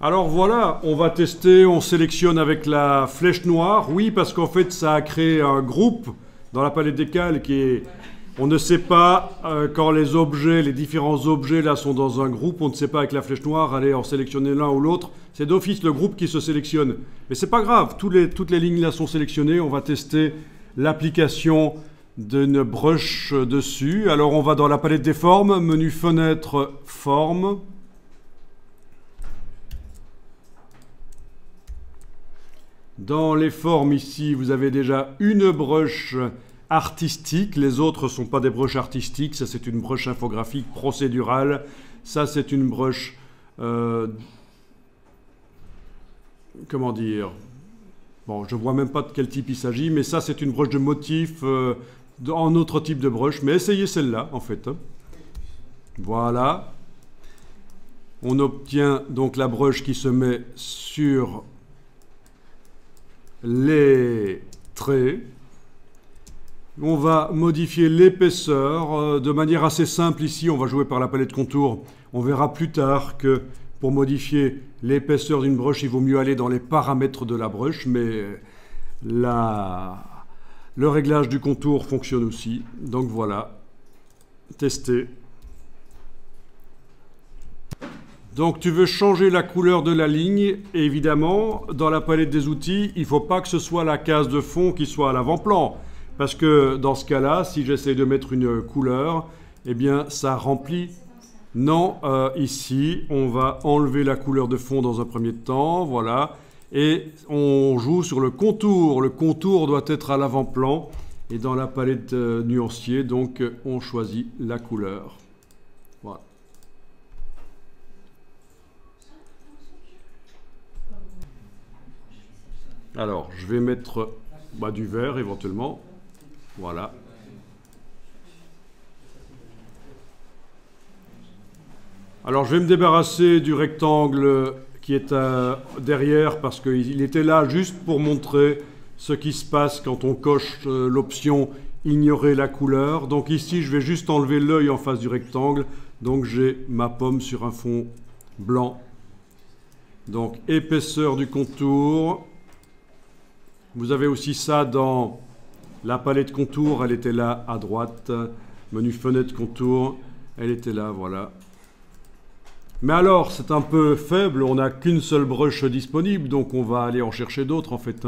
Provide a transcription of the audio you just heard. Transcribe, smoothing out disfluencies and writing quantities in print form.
Alors voilà, on va tester, on sélectionne avec la flèche noire. Oui, parce qu'en fait, ça a créé un groupe dans la palette des calques et on ne sait pas quand les objets, les différents objets là sont dans un groupe, on ne sait pas avec la flèche noire aller en sélectionner l'un ou l'autre. C'est d'office le groupe qui se sélectionne. Mais c'est pas grave, toutes les lignes là sont sélectionnées. On va tester l'application d'une brush dessus. Alors on va dans la palette des formes, menu fenêtre, forme. Dans les formes ici, vous avez déjà une brush artistique. Les autres ne sont pas des brushes artistiques. Ça, c'est une brush infographique procédurale. Ça, c'est une brush... comment dire? Bon, je ne vois même pas de quel type il s'agit, mais ça, c'est une brush de motif en autre type de brush. Mais essayez celle-là, en fait. Voilà. On obtient donc la brush qui se met sur les traits. On va modifier l'épaisseur de manière assez simple ici. On va jouer par la palette contour. On verra plus tard que pour modifier l'épaisseur d'une brush, il vaut mieux aller dans les paramètres de la brush, mais le réglage du contour fonctionne aussi. Donc voilà, tester. Donc tu veux changer la couleur de la ligne, et évidemment, dans la palette des outils, il ne faut pas que ce soit la case de fond qui soit à l'avant-plan. Parce que dans ce cas-là, si j'essaie de mettre une couleur, eh bien ça remplit. Non, ici, on va enlever la couleur de fond dans un premier temps, voilà. Et on joue sur le contour. Le contour doit être à l'avant-plan. Et dans la palette nuancier, donc, on choisit la couleur. Voilà. Alors, je vais mettre du vert éventuellement. Voilà. Alors, je vais me débarrasser du rectangle qui est derrière parce qu'il était là juste pour montrer ce qui se passe quand on coche l'option « Ignorer la couleur ». Donc ici, je vais juste enlever l'œil en face du rectangle. Donc, j'ai ma pomme sur un fond blanc. Donc, épaisseur du contour. Vous avez aussi ça dans la palette contour, elle était là à droite. Menu fenêtre contour, elle était là, voilà. Mais alors, c'est un peu faible, on n'a qu'une seule brush disponible, donc on va aller en chercher d'autres en fait.